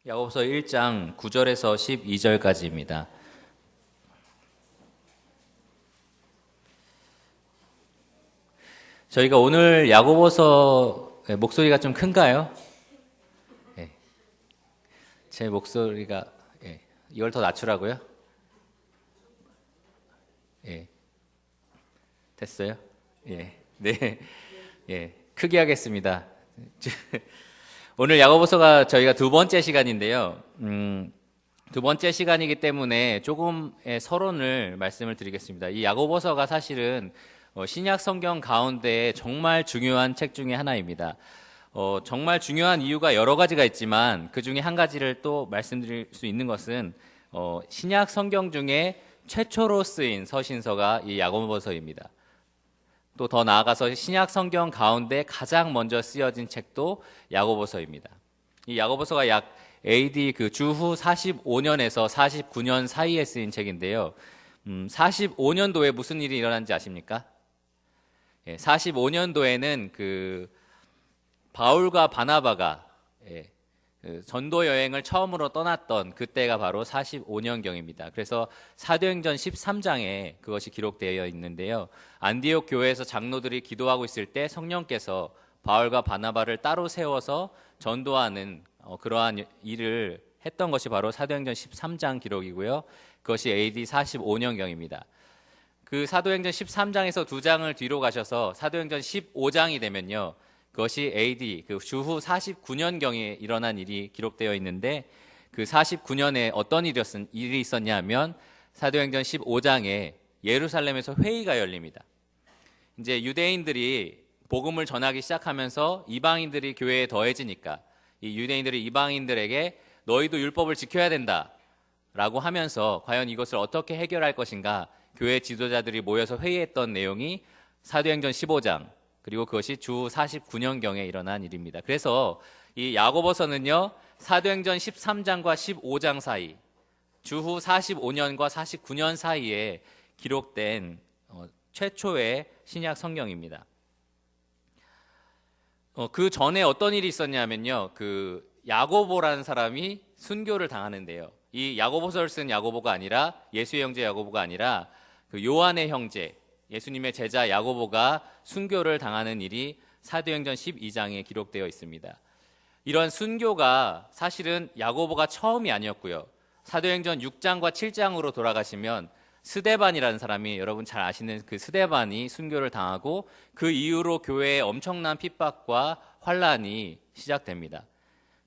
야고보서 1장 9절에서 12절까지입니다. 저희가 오늘 야고보서 목소리가 좀 큰가요? 네. 제 목소리가 이걸 더 낮추라고요? 됐어요? 네. 크게 하겠습니다. 오늘 야고보서가 저희가 두 번째 시간인데요. 두 번째 시간이기 때문에 조금의 서론을 말씀을 드리겠습니다. 이 야고보서가 사실은 신약 성경 가운데 정말 중요한 책 중에 하나입니다. 정말 중요한 이유가 여러 가지가 있지만 그 중에 한 가지를 또 말씀드릴 수 있는 것은 신약 성경 중에 최초로 쓰인 서신서가 이 야고보서입니다. 또 더 나아가서 신약 성경 가운데 가장 먼저 쓰여진 책도 야고보서입니다. 이 야고보서가 약 AD 그 주후 45년에서 49년 사이에 쓰인 책인데요. 45년도에 무슨 일이 일어난지 아십니까? 45년도에는 그 바울과 바나바가 그 전도 여행을 처음으로 떠났던 그때가 바로 45년경입니다. 그래서 사도행전 13장에 그것이 기록되어 있는데요. 안디옥 교회에서 장로들이 기도하고 있을 때 성령께서 바울과 바나바를 따로 세워서 전도하는 그러한 일을 했던 것이 바로 사도행전 13장 기록이고요. 그것이 AD 45년경입니다. 그 사도행전 13장에서 두 장을 뒤로 가셔서 사도행전 15장이 되면요. 그것이 AD 그 주후 49년경에 일어난 일이 기록되어 있는데 그 49년에 어떤 일이 있었냐 하면 사도행전 15장에 예루살렘에서 회의가 열립니다. 이제 유대인들이 복음을 전하기 시작하면서 이방인들이 교회에 더해지니까 이 유대인들이 이방인들에게 너희도 율법을 지켜야 된다라고 하면서 과연 이것을 어떻게 해결할 것인가 교회 지도자들이 모여서 회의했던 내용이 사도행전 15장 그리고 그것이 주 49년경에 일어난 일입니다. 그래서 이 야고보서는요, 사도행전 13장과 15장 사이, 주후 45년과 49년 사이에 기록된 최초의 신약 성경입니다. 그 전에 어떤 일이 있었냐면요, 그 야고보라는 사람이 순교를 당하는데요. 이 야고보서를 쓴 야고보가 아니라 예수의 형제 야고보가 아니라 그 요한의 형제, 예수님의 제자 야고보가 순교를 당하는 일이 사도행전 12장에 기록되어 있습니다. 이런 순교가 사실은 야고보가 처음이 아니었고요. 사도행전 6장과 7장으로 돌아가시면 스데반이라는 사람이 여러분 잘 아시는 그 스데반이 순교를 당하고 그 이후로 교회에 엄청난 핍박과 환란이 시작됩니다.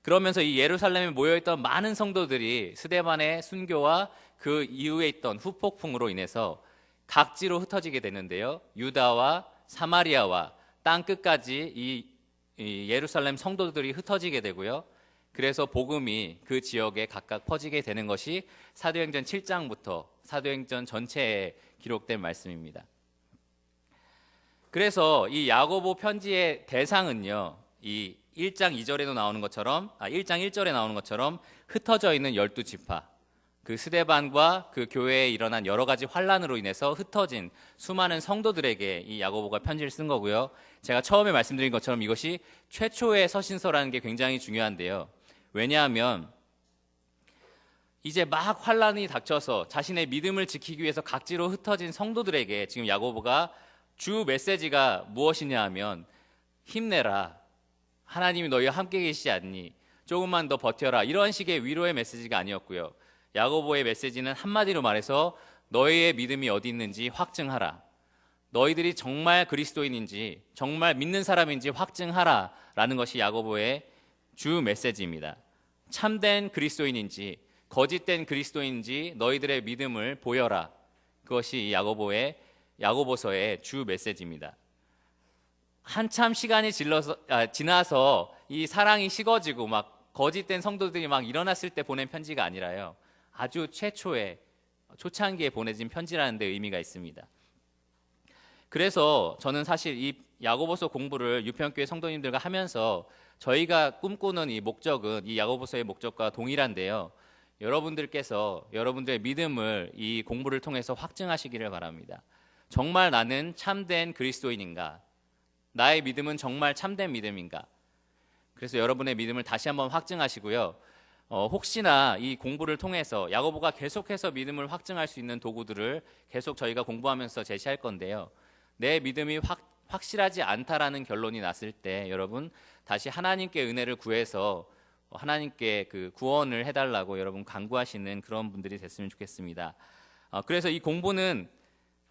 그러면서 이 예루살렘에 모여있던 많은 성도들이 스데반의 순교와 그 이후에 있던 후폭풍으로 인해서 각지로 흩어지게 되는데요. 유다와 사마리아와 땅 끝까지 이 예루살렘 성도들이 흩어지게 되고요. 그래서 복음이 그 지역에 각각 퍼지게 되는 것이 사도행전 7장부터 사도행전 전체에 기록된 말씀입니다. 그래서 이 야고보 편지의 대상은요. 이 1장 2절에도 나오는 것처럼 1장 1절에 나오는 것처럼 흩어져 있는 12지파 그 스데반과 그 교회에 일어난 여러 가지 환란으로 인해서 흩어진 수많은 성도들에게 이 야고보가 편지를 쓴 거고요. 제가 처음에 말씀드린 것처럼 이것이 최초의 서신서라는 게 굉장히 중요한데요. 왜냐하면 이제 막 환란이 닥쳐서 자신의 믿음을 지키기 위해서 각지로 흩어진 성도들에게 지금 야고보가 주 메시지가 무엇이냐 하면 힘내라. 하나님이 너희와 함께 계시지 않니? 조금만 더 버텨라. 이런 식의 위로의 메시지가 아니었고요. 야고보의 메시지는 한마디로 말해서 너희의 믿음이 어디 있는지 확증하라. 너희들이 정말 그리스도인인지 정말 믿는 사람인지 확증하라 라는 것이 야고보의 주 메시지입니다. 참된 그리스도인인지 거짓된 그리스도인인지 너희들의 믿음을 보여라. 그것이 야고보서의 주 메시지입니다. 한참 시간이 지나서 이 사랑이 식어지고 막 거짓된 성도들이 막 일어났을 때 보낸 편지가 아니라요. 아주 초창기에 보내진 편지라는 데 의미가 있습니다. 그래서 저는 사실 이 야고보서 공부를 유평교회 성도님들과 하면서 저희가 꿈꾸는 이 목적은 이 야고보서의 목적과 동일한데요. 여러분들께서 여러분들의 믿음을 이 공부를 통해서 확증하시기를 바랍니다. 정말 나는 참된 그리스도인인가? 나의 믿음은 정말 참된 믿음인가? 그래서 여러분의 믿음을 다시 한번 확증하시고요. 혹시나 이 공부를 통해서 야고보가 계속해서 믿음을 확증할 수 있는 도구들을 계속 저희가 공부하면서 제시할 건데요. 내 믿음이 확실하지 않다라는 결론이 났을 때 여러분 다시 하나님께 은혜를 구해서 하나님께 그 구원을 해달라고 여러분 간구하시는 그런 분들이 됐으면 좋겠습니다. 그래서 이 공부는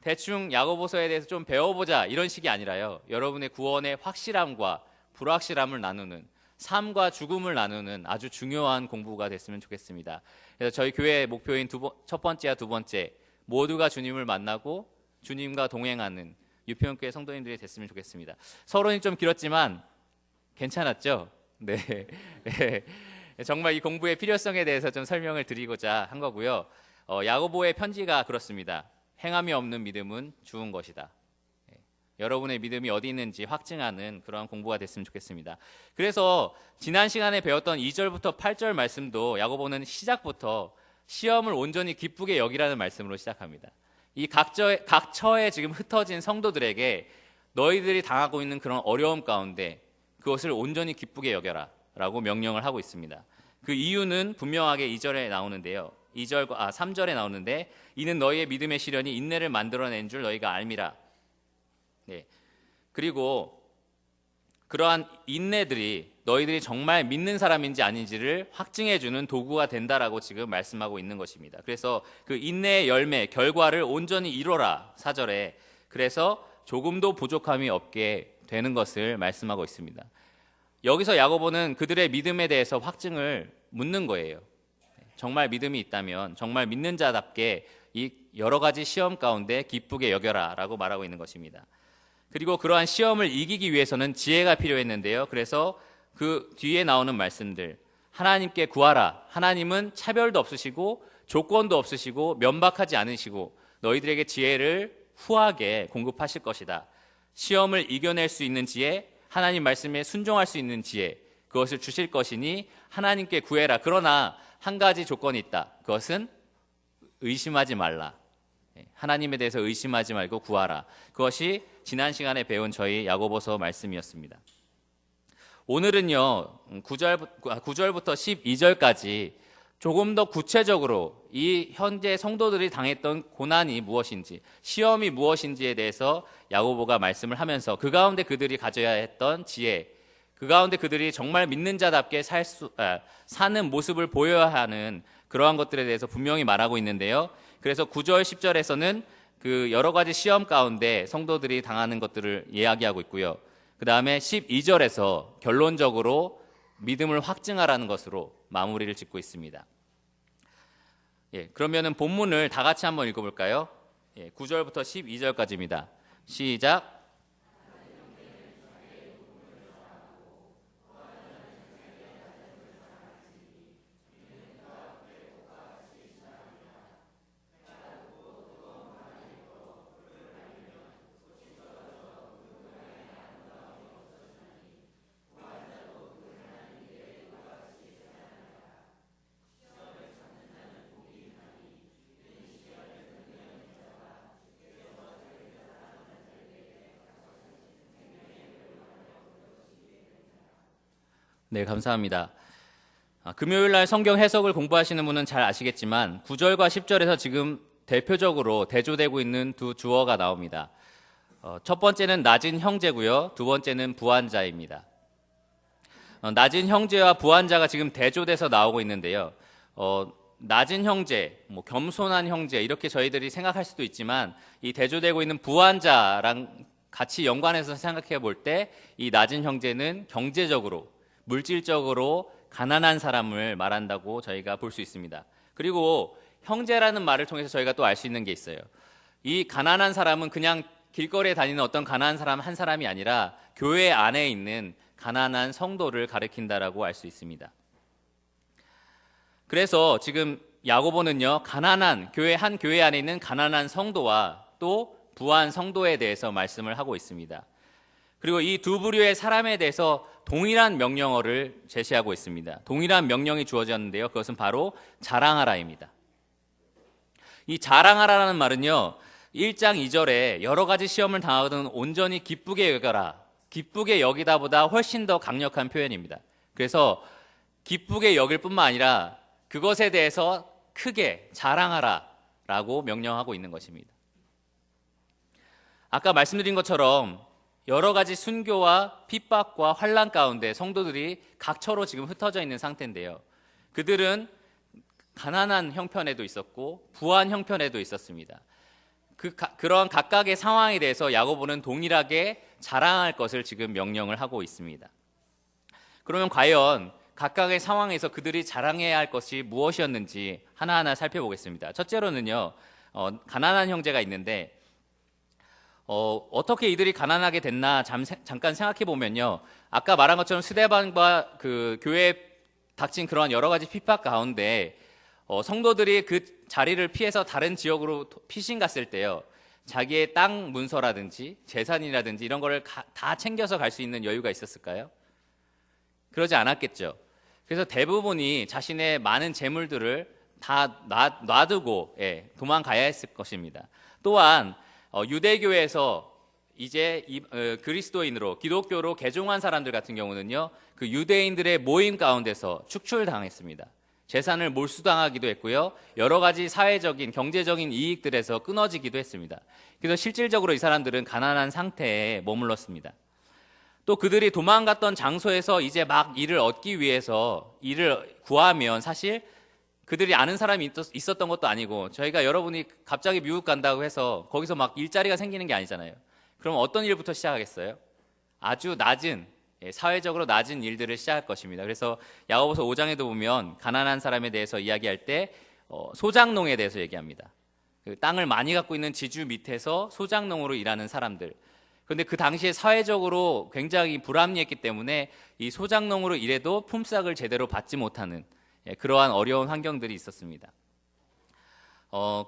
대충 야고보서에 대해서 좀 배워보자 이런 식이 아니라요. 여러분의 구원의 확실함과 불확실함을 나누는, 삶과 죽음을 나누는 아주 중요한 공부가 됐으면 좋겠습니다. 그래서 저희 교회의 목표인 첫 번째와 두 번째, 모두가 주님을 만나고 주님과 동행하는 유평교회 성도님들이 됐으면 좋겠습니다. 서론이 좀 길었지만 괜찮았죠? 네. 정말 이 공부의 필요성에 대해서 좀 설명을 드리고자 한 거고요. 야고보의 편지가 그렇습니다. 행함이 없는 믿음은 죽은 것이다. 여러분의 믿음이 어디 있는지 확증하는 그런 공부가 됐으면 좋겠습니다. 그래서 지난 시간에 배웠던 2절부터 8절 말씀도 야고보는 시작부터 시험을 온전히 기쁘게 여기라는 말씀으로 시작합니다. 이 각처에 지금 흩어진 성도들에게 너희들이 당하고 있는 그런 어려움 가운데 그것을 온전히 기쁘게 여겨라 라고 명령을 하고 있습니다. 그 이유는 분명하게 2절에 나오는데요. 3절에 나오는데 이는 너희의 믿음의 시련이 인내를 만들어낸 줄 너희가 알미라. 네. 그리고 그러한 인내들이 너희들이 정말 믿는 사람인지 아닌지를 확증해주는 도구가 된다라고 지금 말씀하고 있는 것입니다. 그래서 그 인내의 열매, 결과를 온전히 이뤄라 4절에. 그래서 조금도 부족함이 없게 되는 것을 말씀하고 있습니다. 여기서 야고보는 그들의 믿음에 대해서 확증을 묻는 거예요. 정말 믿음이 있다면 정말 믿는 자답게 이 여러 가지 시험 가운데 기쁘게 여겨라 라고 말하고 있는 것입니다. 그리고 그러한 시험을 이기기 위해서는 지혜가 필요했는데요. 그래서 그 뒤에 나오는 말씀들, 하나님께 구하라. 하나님은 차별도 없으시고 조건도 없으시고 면박하지 않으시고 너희들에게 지혜를 후하게 공급하실 것이다. 시험을 이겨낼 수 있는 지혜, 하나님 말씀에 순종할 수 있는 지혜, 그것을 주실 것이니 하나님께 구해라. 그러나 한 가지 조건이 있다. 그것은 의심하지 말라. 하나님에 대해서 의심하지 말고 구하라. 그것이 지난 시간에 배운 저희 야고보서 말씀이었습니다. 오늘은요 9절부터 12절까지 조금 더 구체적으로 이 현재 성도들이 당했던 고난이 무엇인지, 시험이 무엇인지에 대해서 야고보가 말씀을 하면서 그 가운데 그들이 가져야 했던 지혜, 그 가운데 그들이 정말 믿는 자답게 사는 모습을 보여야 하는 그러한 것들에 대해서 분명히 말하고 있는데요. 그래서 9절, 10절에서는 그 여러 가지 시험 가운데 성도들이 당하는 것들을 이야기하고 있고요. 그 다음에 12절에서 결론적으로 믿음을 확증하라는 것으로 마무리를 짓고 있습니다. 그러면은 본문을 다 같이 한번 읽어볼까요? 9절부터 12절까지입니다. 시작. 네, 감사합니다. 금요일날 성경 해석을 공부하시는 분은 잘 아시겠지만 9절과 10절에서 지금 대표적으로 대조되고 있는 두 주어가 나옵니다. 첫 번째는 낮은 형제고요. 두 번째는 부한자입니다. 낮은 형제와 부한자가 지금 대조돼서 나오고 있는데요. 낮은 형제, 겸손한 형제 이렇게 저희들이 생각할 수도 있지만 이 대조되고 있는 부한자랑 같이 연관해서 생각해 볼 때 이 낮은 형제는 경제적으로, 물질적으로 가난한 사람을 말한다고 저희가 볼 수 있습니다. 그리고 형제라는 말을 통해서 저희가 또 알 수 있는 게 있어요. 이 가난한 사람은 그냥 길거리에 다니는 어떤 가난한 사람 한 사람이 아니라 교회 안에 있는 가난한 성도를 가리킨다라고 알 수 있습니다. 그래서 지금 야고보는요, 가난한 한 교회 안에 있는 가난한 성도와 또 부한 성도에 대해서 말씀을 하고 있습니다. 그리고 이 두 부류의 사람에 대해서 동일한 명령어를 제시하고 있습니다. 동일한 명령이 주어졌는데요. 그것은 바로 자랑하라입니다. 이 자랑하라는 말은요, 1장 2절에 여러 가지 시험을 당하거든 온전히 기쁘게 여겨라. 기쁘게 여기다보다 훨씬 더 강력한 표현입니다. 그래서 기쁘게 여길 뿐만 아니라 그것에 대해서 크게 자랑하라 라고 명령하고 있는 것입니다. 아까 말씀드린 것처럼 여러 가지 순교와 핍박과 환난 가운데 성도들이 각처로 지금 흩어져 있는 상태인데요. 그들은 가난한 형편에도 있었고 부한 형편에도 있었습니다. 그런 각각의 상황에 대해서 야고보는 동일하게 자랑할 것을 지금 명령을 하고 있습니다. 그러면 과연 각각의 상황에서 그들이 자랑해야 할 것이 무엇이었는지 하나하나 살펴보겠습니다. 첫째로는요, 가난한 형제가 있는데 어떻게 이들이 가난하게 됐나 잠깐 생각해 보면요, 아까 말한 것처럼 스데반과 그 교회에 닥친 그런 여러 가지 핍박 가운데 성도들이 그 자리를 피해서 다른 지역으로 피신 갔을 때요, 자기의 땅 문서라든지 재산이라든지 이런 거를 다 챙겨서 갈 수 있는 여유가 있었을까요? 그러지 않았겠죠. 그래서 대부분이 자신의 많은 재물들을 다 놔두고 도망가야 했을 것입니다. 또한 유대교에서 이제 그리스도인으로 기독교로 개종한 사람들 같은 경우는요, 그 유대인들의 모임 가운데서 축출당했습니다. 재산을 몰수당하기도 했고요, 여러 가지 사회적인 경제적인 이익들에서 끊어지기도 했습니다. 그래서 실질적으로 이 사람들은 가난한 상태에 머물렀습니다. 또 그들이 도망갔던 장소에서 이제 막 일을 얻기 위해서 일을 구하면 사실 그들이 아는 사람이 있었던 것도 아니고, 저희가 여러분이 갑자기 미국 간다고 해서 거기서 막 일자리가 생기는 게 아니잖아요. 그럼 어떤 일부터 시작하겠어요? 아주 낮은, 사회적으로 낮은 일들을 시작할 것입니다. 그래서 야고보서 5장에도 보면 가난한 사람에 대해서 이야기할 때 소작농에 대해서 얘기합니다. 그 땅을 많이 갖고 있는 지주 밑에서 소작농으로 일하는 사람들. 그런데 그 당시에 사회적으로 굉장히 불합리했기 때문에 이 소작농으로 일해도 품삯을 제대로 받지 못하는 그러한 어려운 환경들이 있었습니다.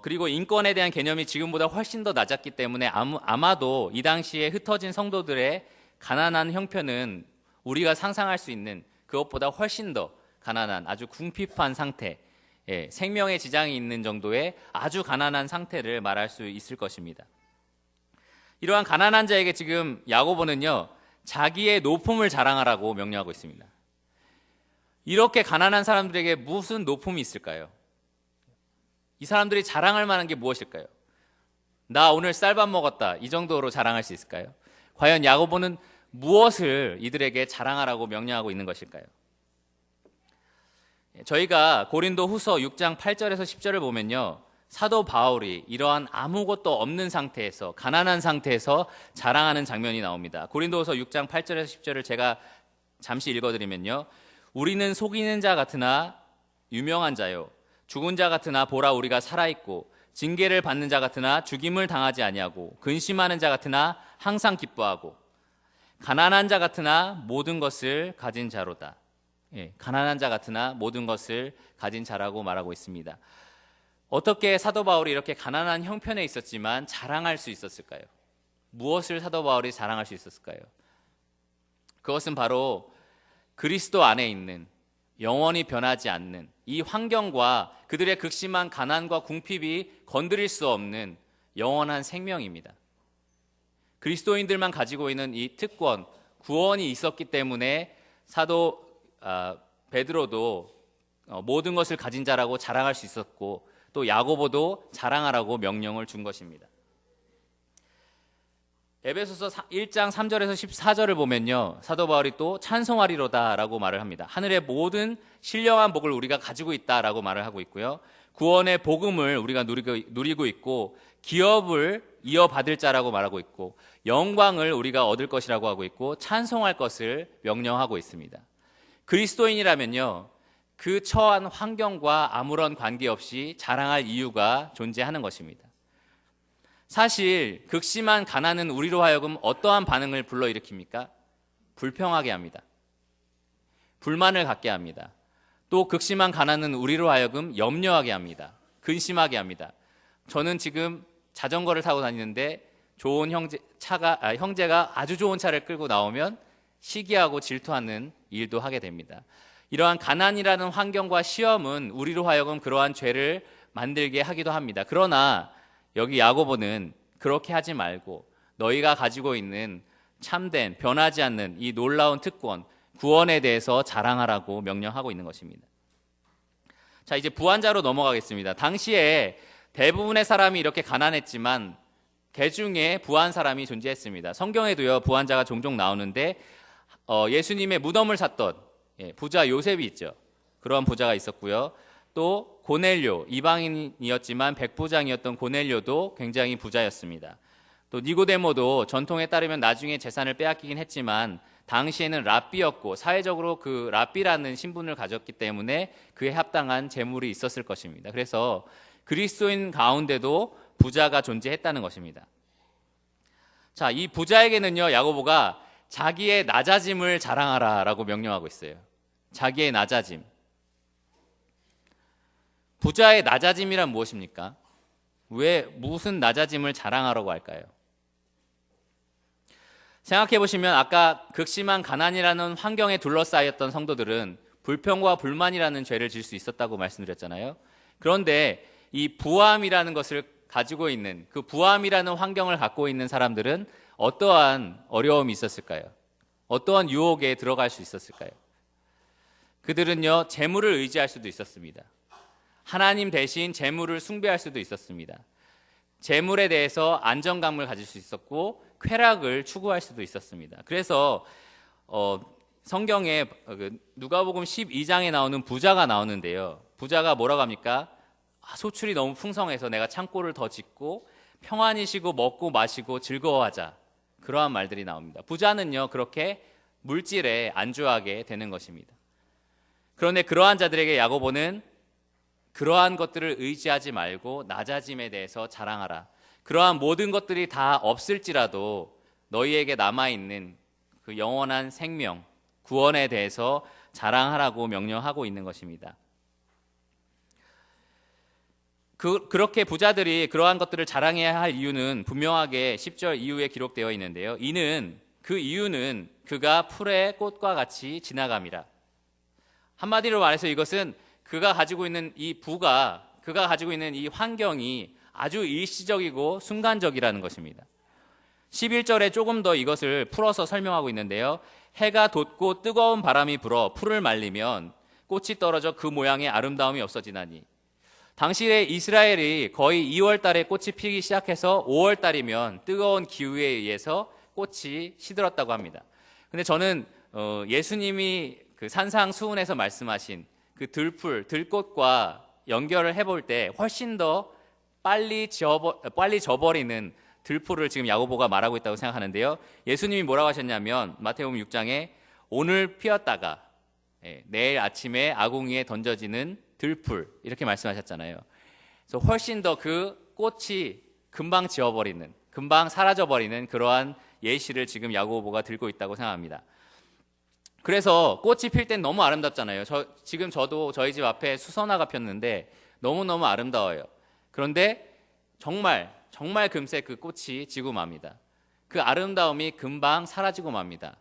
그리고 인권에 대한 개념이 지금보다 훨씬 더 낮았기 때문에 아마도 이 당시에 흩어진 성도들의 가난한 형편은 우리가 상상할 수 있는 그것보다 훨씬 더 가난한 아주 궁핍한 상태, 생명에 지장이 있는 정도의 아주 가난한 상태를 말할 수 있을 것입니다. 이러한 가난한 자에게 지금 야고보는요, 자기의 높음을 자랑하라고 명령하고 있습니다. 이렇게 가난한 사람들에게 무슨 높음이 있을까요? 이 사람들이 자랑할 만한 게 무엇일까요? 나 오늘 쌀밥 먹었다, 이 정도로 자랑할 수 있을까요? 과연 야고보는 무엇을 이들에게 자랑하라고 명령하고 있는 것일까요? 저희가 고린도 후서 6장 8절에서 10절을 보면요, 사도 바울이 이러한 아무것도 없는 상태에서, 가난한 상태에서 자랑하는 장면이 나옵니다. 고린도후서 6장 8절에서 10절을 제가 잠시 읽어드리면요, 우리는 속이는 자 같으나 유명한 자요, 죽은 자 같으나 보라 우리가 살아있고, 징계를 받는 자 같으나 죽임을 당하지 아니하고, 근심하는 자 같으나 항상 기뻐하고, 가난한 자 같으나 모든 것을 가진 자로다. 가난한 자 같으나 모든 것을 가진 자라고 말하고 있습니다. 어떻게 사도 바울이 이렇게 가난한 형편에 있었지만 자랑할 수 있었을까요? 무엇을 사도 바울이 자랑할 수 있었을까요? 그것은 바로 그리스도 안에 있는 영원히 변하지 않는 이 환경과 그들의 극심한 가난과 궁핍이 건드릴 수 없는 영원한 생명입니다. 그리스도인들만 가지고 있는 이 특권, 구원이 있었기 때문에 사도 베드로도 모든 것을 가진 자라고 자랑할 수 있었고, 또 야고보도 자랑하라고 명령을 준 것입니다. 에베소서 1장 3절에서 14절을 보면요, 사도 바울이 또 찬송하리로다라고 말을 합니다. 하늘의 모든 신령한 복을 우리가 가지고 있다라고 말을 하고 있고요, 구원의 복음을 우리가 누리고 있고, 기업을 이어받을 자라고 말하고 있고, 영광을 우리가 얻을 것이라고 하고 있고, 찬송할 것을 명령하고 있습니다. 그리스도인이라면요, 그 처한 환경과 아무런 관계없이 자랑할 이유가 존재하는 것입니다. 사실 극심한 가난은 우리로 하여금 어떠한 반응을 불러일으킵니까? 불평하게 합니다. 불만을 갖게 합니다. 또 극심한 가난은 우리로 하여금 염려하게 합니다. 근심하게 합니다. 저는 지금 자전거를 타고 다니는데 좋은 형제가 아주 좋은 차를 끌고 나오면 시기하고 질투하는 일도 하게 됩니다. 이러한 가난이라는 환경과 시험은 우리로 하여금 그러한 죄를 만들게 하기도 합니다. 그러나 여기 야고보는 그렇게 하지 말고 너희가 가지고 있는 참된 변하지 않는 이 놀라운 특권, 구원에 대해서 자랑하라고 명령하고 있는 것입니다. 자, 이제 부한자로 넘어가겠습니다. 당시에 대부분의 사람이 이렇게 가난했지만 개 중에 부한 사람이 존재했습니다. 성경에도요, 부한자가 종종 나오는데 예수님의 무덤을 샀던 부자 요셉이 있죠. 그런 부자가 있었고요. 또 고넬료, 이방인이었지만 백부장이었던 고넬료도 굉장히 부자였습니다. 또 니고데모도 전통에 따르면 나중에 재산을 빼앗기긴 했지만 당시에는 랍비였고 사회적으로 그 랍비라는 신분을 가졌기 때문에 그에 합당한 재물이 있었을 것입니다. 그래서 그리스도인 가운데도 부자가 존재했다는 것입니다. 자, 이 부자에게는요, 야고보가 자기의 낮아짐을 자랑하라라고 명령하고 있어요. 자기의 낮아짐. 부자의 낮아짐이란 무엇입니까? 왜 무슨 낮아짐을 자랑하라고 할까요? 생각해 보시면 아까 극심한 가난이라는 환경에 둘러싸였던 성도들은 불평과 불만이라는 죄를 질 수 있었다고 말씀드렸잖아요. 그런데 이 부함이라는 것을 가지고 있는, 그 부함이라는 환경을 갖고 있는 사람들은 어떠한 어려움이 있었을까요? 어떠한 유혹에 들어갈 수 있었을까요? 그들은요, 재물을 의지할 수도 있었습니다. 하나님 대신 재물을 숭배할 수도 있었습니다. 재물에 대해서 안정감을 가질 수 있었고 쾌락을 추구할 수도 있었습니다. 그래서 성경에 누가복음 12장에 나오는 부자가 나오는데요. 부자가 뭐라고 합니까? 소출이 너무 풍성해서 내가 창고를 더 짓고 평안히 쉬고 먹고 마시고 즐거워하자. 그러한 말들이 나옵니다. 부자는요, 그렇게 물질에 안주하게 되는 것입니다. 그런데 그러한 자들에게 야고보는 그러한 것들을 의지하지 말고 낮아짐에 대해서 자랑하라. 그러한 모든 것들이 다 없을지라도 너희에게 남아있는 그 영원한 생명, 구원에 대해서 자랑하라고 명령하고 있는 것입니다. 그렇게 부자들이 그러한 것들을 자랑해야 할 이유는 분명하게 10절 이후에 기록되어 있는데요. 그 이유는 그가 풀의 꽃과 같이 지나감이라. 한마디로 말해서 이것은 그가 가지고 있는 그가 가지고 있는 이 환경이 아주 일시적이고 순간적이라는 것입니다. 11절에 조금 더 이것을 풀어서 설명하고 있는데요. 해가 돋고 뜨거운 바람이 불어 풀을 말리면 꽃이 떨어져 그 모양의 아름다움이 없어지나니. 당시에 이스라엘이 거의 2월 달에 꽃이 피기 시작해서 5월 달이면 뜨거운 기후에 의해서 꽃이 시들었다고 합니다. 근데 저는 예수님이 그 산상수훈에서 말씀하신 그 들꽃과 연결을 해볼 때 훨씬 더 빨리 져버리는 들풀을 지금 야고보가 말하고 있다고 생각하는데요. 예수님이 뭐라고 하셨냐면 마태복음 6장에 오늘 피었다가 내일 아침에 아궁이에 던져지는 들풀 이렇게 말씀하셨잖아요. 그래서 훨씬 더 그 꽃이 금방 지워버리는, 금방 사라져버리는 그러한 예시를 지금 야고보가 들고 있다고 생각합니다. 그래서 꽃이 필 땐 너무 아름답잖아요. 지금 저도 저희 집 앞에 수선화가 폈는데 너무너무 아름다워요. 그런데 정말 금세 그 꽃이 지고 맙니다. 그 아름다움이 금방 사라지고 맙니다.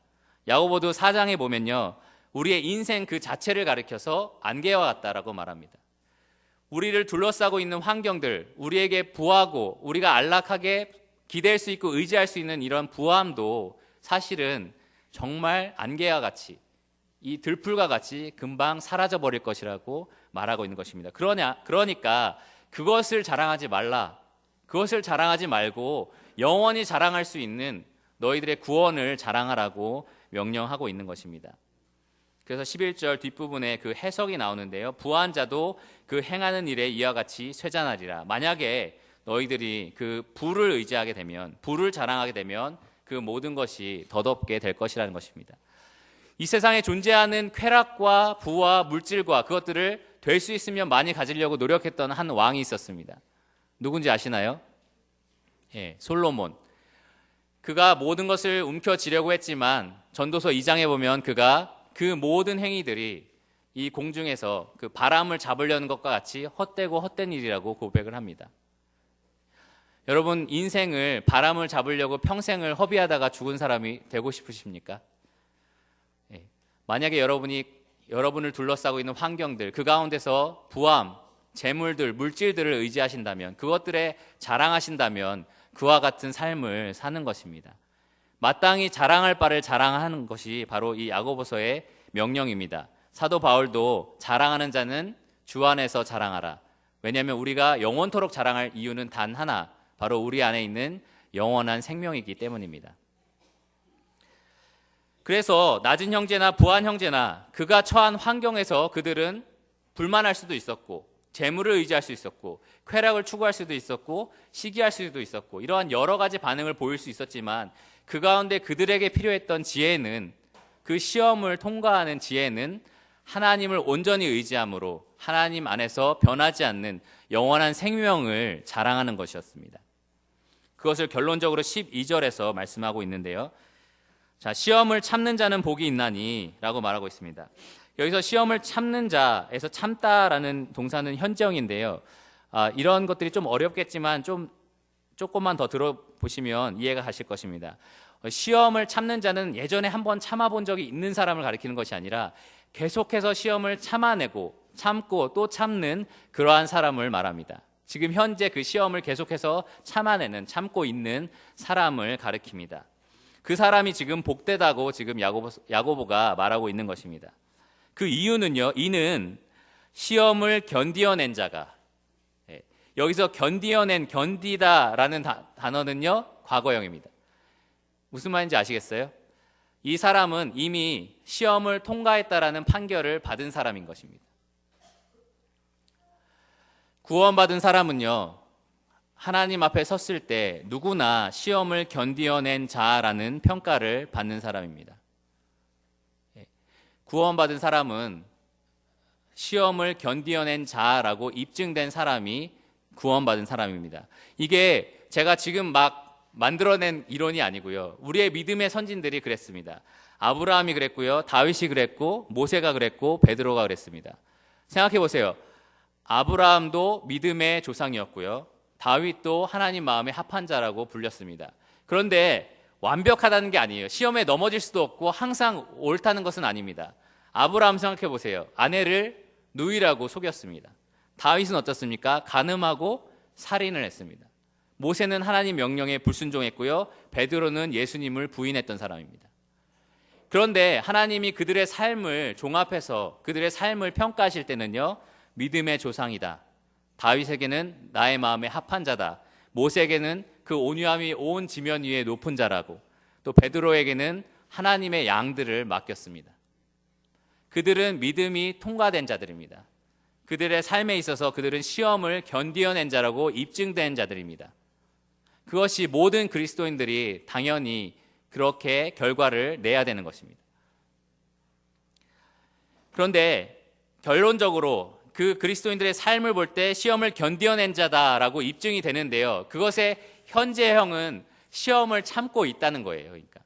야고보도 4장에 보면요, 우리의 인생 그 자체를 가리켜서 안개와 같다라고 말합니다. 우리를 둘러싸고 있는 환경들, 우리에게 부하고 우리가 안락하게 기댈 수 있고 의지할 수 있는 이런 부함도 사실은 정말 안개와 같이, 이 들풀과 같이 금방 사라져 버릴 것이라고 말하고 있는 것입니다. 그러니까 그것을 자랑하지 말라. 그것을 자랑하지 말고 영원히 자랑할 수 있는 너희들의 구원을 자랑하라고 명령하고 있는 것입니다. 그래서 11절 뒷부분에 그 해석이 나오는데요. 부한 자도 그 행하는 일에 이와 같이 쇠잔하리라. 만약에 너희들이 그 부를 의지하게 되면, 부를 자랑하게 되면 그 모든 것이 덧없게 될 것이라는 것입니다. 이 세상에 존재하는 쾌락과 부와 물질과 그것들을 될 수 있으면 많이 가지려고 노력했던 한 왕이 있었습니다. 누군지 아시나요? 솔로몬. 그가 모든 것을 움켜쥐려고 했지만 전도서 2장에 보면 그가 그 모든 행위들이 이 공중에서 그 바람을 잡으려는 것과 같이 헛되고 헛된 일이라고 고백을 합니다. 여러분, 인생을 바람을 잡으려고 평생을 허비하다가 죽은 사람이 되고 싶으십니까? 만약에 여러분을 둘러싸고 있는 환경들, 그 가운데서 부함, 재물들, 물질들을 의지하신다면, 그것들에 자랑하신다면 그와 같은 삶을 사는 것입니다. 마땅히 자랑할 바를 자랑하는 것이 바로 이 야고보서의 명령입니다. 사도 바울도 자랑하는 자는 주 안에서 자랑하라. 왜냐하면 우리가 영원토록 자랑할 이유는 단 하나, 바로 우리 안에 있는 영원한 생명이기 때문입니다. 그래서 낮은 형제나 부한 형제나 그가 처한 환경에서 그들은 불만할 수도 있었고, 재물을 의지할 수 있었고, 쾌락을 추구할 수도 있었고, 시기할 수도 있었고, 이러한 여러 가지 반응을 보일 수 있었지만 그 가운데 그들에게 필요했던 지혜는, 그 시험을 통과하는 지혜는 하나님을 온전히 의지함으로 하나님 안에서 변하지 않는 영원한 생명을 자랑하는 것이었습니다. 그것을 결론적으로 12절에서 말씀하고 있는데요. 자, 시험을 참는 자는 복이 있나니 라고 말하고 있습니다. 여기서 시험을 참는 자에서 참다라는 동사는 현재형인데요. 이런 것들이 좀 어렵겠지만 조금만 더 들어보시면 이해가 가실 것입니다. 시험을 참는 자는 예전에 한번 참아본 적이 있는 사람을 가리키는 것이 아니라 계속해서 시험을 참아내고 참고 또 참는 그러한 사람을 말합니다. 지금 현재 그 시험을 계속해서 참아내는, 참고 있는 사람을 가리킵니다. 그 사람이 지금 복되다고 지금 야고보가 말하고 있는 것입니다. 그 이유는요, 이는 시험을 견디어낸 자가, 여기서 견디다라는 단어는요, 과거형입니다. 무슨 말인지 아시겠어요? 이 사람은 이미 시험을 통과했다라는 판결을 받은 사람인 것입니다. 구원받은 사람은요, 하나님 앞에 섰을 때 누구나 시험을 견디어낸 자라는 평가를 받는 사람입니다. 구원받은 사람은 시험을 견디어낸 자라고 입증된 사람이 구원받은 사람입니다. 이게 제가 지금 막 만들어낸 이론이 아니고요. 우리의 믿음의 선진들이 그랬습니다. 아브라함이 그랬고요. 다윗이 그랬고, 모세가 그랬고, 베드로가 그랬습니다. 생각해 보세요. 아브라함도 믿음의 조상이었고요. 다윗도 하나님 마음에 합한 자라고 불렸습니다. 그런데 완벽하다는 게 아니에요. 시험에 넘어질 수도 없고 항상 옳다는 것은 아닙니다. 아브라함 생각해 보세요. 아내를 누이라고 속였습니다. 다윗은 어떻습니까? 간음하고 살인을 했습니다. 모세는 하나님 명령에 불순종했고요. 베드로는 예수님을 부인했던 사람입니다. 그런데 하나님이 그들의 삶을 종합해서 그들의 삶을 평가하실 때는요, 믿음의 조상이다. 다윗에게는 나의 마음에 합한 자다. 모세에게는 그 온유함이 온 지면 위에 높은 자라고, 또 베드로에게는 하나님의 양들을 맡겼습니다. 그들은 믿음이 통과된 자들입니다. 그들의 삶에 있어서 그들은 시험을 견디어낸 자라고 입증된 자들입니다. 그것이 모든 그리스도인들이 당연히 그렇게 결과를 내야 되는 것입니다. 그런데 결론적으로 그 그리스도인들의 삶을 볼 때 시험을 견디어낸 자다라고 입증이 되는데요. 그것의 현재형은 시험을 참고 있다는 거예요. 그러니까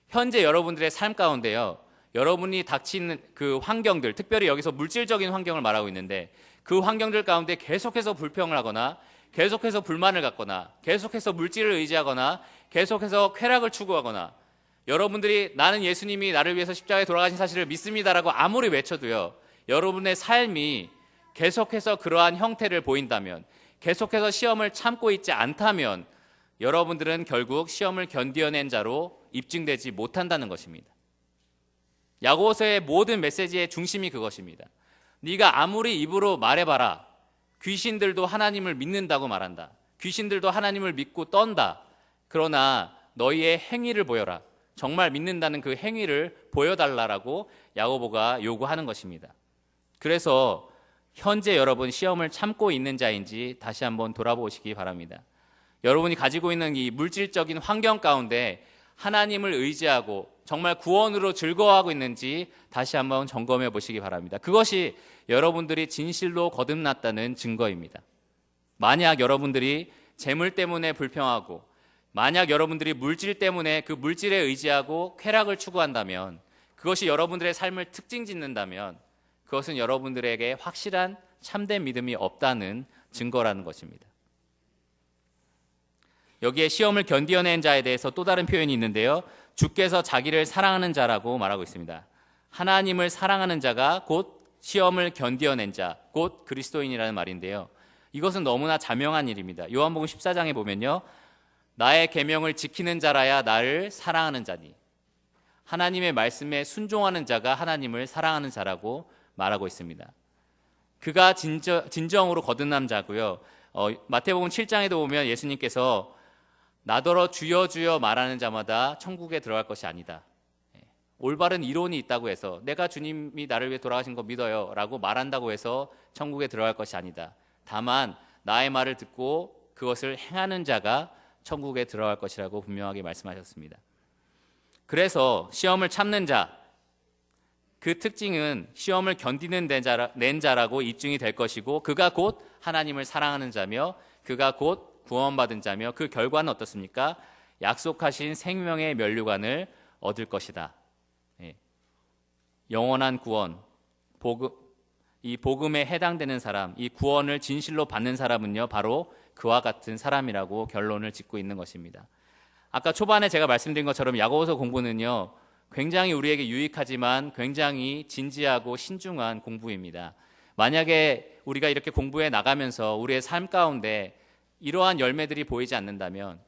현재 여러분들의 삶 가운데요, 여러분이 닥치는 그 환경들, 특별히 여기서 물질적인 환경을 말하고 있는데 그 환경들 가운데 계속해서 불평을 하거나 계속해서 불만을 갖거나 계속해서 물질을 의지하거나 계속해서 쾌락을 추구하거나, 여러분들이 나는 예수님이 나를 위해서 십자가에 돌아가신 사실을 믿습니다라고 아무리 외쳐도요, 여러분의 삶이 계속해서 그러한 형태를 보인다면, 계속해서 시험을 참고 있지 않다면 여러분들은 결국 시험을 견디어낸 자로 입증되지 못한다는 것입니다. 야고보서의 모든 메시지의 중심이 그것입니다. 네가 아무리 입으로 말해봐라. 귀신들도 하나님을 믿는다고 말한다. 귀신들도 하나님을 믿고 떤다. 그러나 너희의 행위를 보여라. 정말 믿는다는 그 행위를 보여달라라고 야고보가 요구하는 것입니다. 그래서 현재 여러분 시험을 참고 있는 자인지 다시 한번 돌아보시기 바랍니다. 여러분이 가지고 있는 이 물질적인 환경 가운데 하나님을 의지하고 정말 구원으로 즐거워하고 있는지 다시 한번 점검해 보시기 바랍니다. 그것이 여러분들이 진실로 거듭났다는 증거입니다. 만약 여러분들이 재물 때문에 불평하고, 만약 여러분들이 물질 때문에 그 물질에 의지하고 쾌락을 추구한다면, 그것이 여러분들의 삶을 특징 짓는다면 그것은 여러분들에게 확실한 참된 믿음이 없다는 증거라는 것입니다. 여기에 시험을 견디어낸 자에 대해서 또 다른 표현이 있는데요. 주께서 자기를 사랑하는 자라고 말하고 있습니다. 하나님을 사랑하는 자가 곧 시험을 견디어낸 자, 곧 그리스도인이라는 말인데요. 이것은 너무나 자명한 일입니다. 요한복음 14장에 보면요, 나의 계명을 지키는 자라야 나를 사랑하는 자니. 하나님의 말씀에 순종하는 자가 하나님을 사랑하는 자라고 말하고 있습니다. 그가 진정으로 거듭난 자고요. 마태복음 7장에도 보면 예수님께서 나더러 주여 주여 말하는 자마다 천국에 들어갈 것이 아니다. 올바른 이론이 있다고 해서 내가 주님이 나를 위해 돌아가신 거 믿어요 라고 말한다고 해서 천국에 들어갈 것이 아니다. 다만 나의 말을 듣고 그것을 행하는 자가 천국에 들어갈 것이라고 분명하게 말씀하셨습니다. 그래서 시험을 참는 자, 그 특징은 시험을 견디는 낸 자라고 입증이 될 것이고, 그가 곧 하나님을 사랑하는 자며 그가 곧 구원받은 자며, 그 결과는 어떻습니까? 약속하신 생명의 면류관을 얻을 것이다. 영원한 구원, 이 복음에 해당되는 사람, 이 구원을 진실로 받는 사람은요, 바로 그와 같은 사람이라고 결론을 짓고 있는 것입니다. 아까 초반에 제가 말씀드린 것처럼 야고보서 공부는요, 굉장히 우리에게 유익하지만 굉장히 진지하고 신중한 공부입니다. 만약에 우리가 이렇게 공부해 나가면서 우리의 삶 가운데 이러한 열매들이 보이지 않는다면,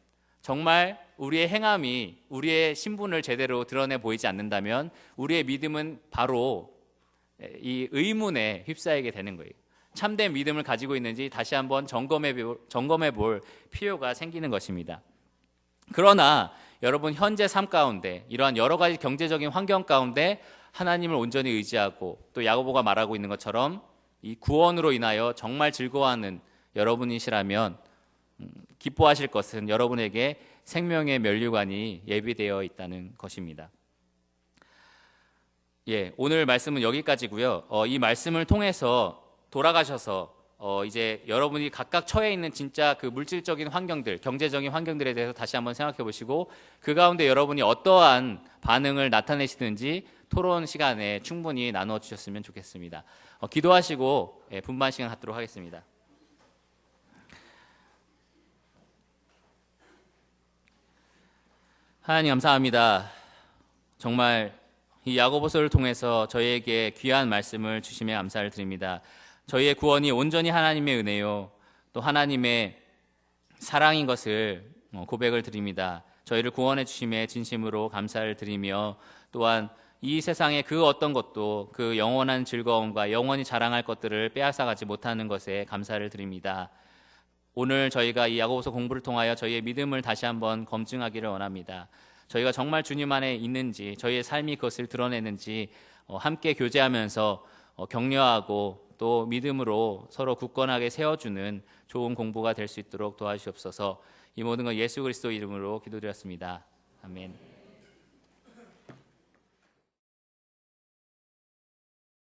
정말 우리의 행함이 우리의 신분을 제대로 드러내 보이지 않는다면 우리의 믿음은 바로 이 의문에 휩싸이게 되는 거예요. 참된 믿음을 가지고 있는지 다시 한번 점검해 볼 필요가 생기는 것입니다. 그러나 여러분, 현재 삶 가운데 이러한 여러 가지 경제적인 환경 가운데 하나님을 온전히 의지하고, 또 야고보가 말하고 있는 것처럼 이 구원으로 인하여 정말 즐거워하는 여러분이시라면 기뻐하실 것은 여러분에게 생명의 면류관이 예비되어 있다는 것입니다. 오늘 말씀은 여기까지고요. 이 말씀을 통해서 돌아가셔서 이제 여러분이 각각 처해 있는 진짜 그 물질적인 환경들, 경제적인 환경들에 대해서 다시 한번 생각해 보시고, 그 가운데 여러분이 어떠한 반응을 나타내시든지 토론 시간에 충분히 나누어 주셨으면 좋겠습니다. 기도하시고 분반 시간 갖도록 하겠습니다. 하나님 감사합니다. 정말 이 야고보서를 통해서 저희에게 귀한 말씀을 주심에 감사를 드립니다. 저희의 구원이 온전히 하나님의 은혜요, 또 하나님의 사랑인 것을 고백을 드립니다. 저희를 구원해 주심에 진심으로 감사를 드리며, 또한 이 세상의 그 어떤 것도 그 영원한 즐거움과 영원히 자랑할 것들을 빼앗아가지 못하는 것에 감사를 드립니다. 오늘 저희가 이 야고보서 공부를 통하여 저희의 믿음을 다시 한번 검증하기를 원합니다. 저희가 정말 주님 안에 있는지, 저희의 삶이 그것을 드러내는지 함께 교제하면서 격려하고 또 믿음으로 서로 굳건하게 세워주는 좋은 공부가 될 수 있도록 도와주시옵소서. 이 모든 건 예수 그리스도 이름으로 기도드렸습니다. 아멘.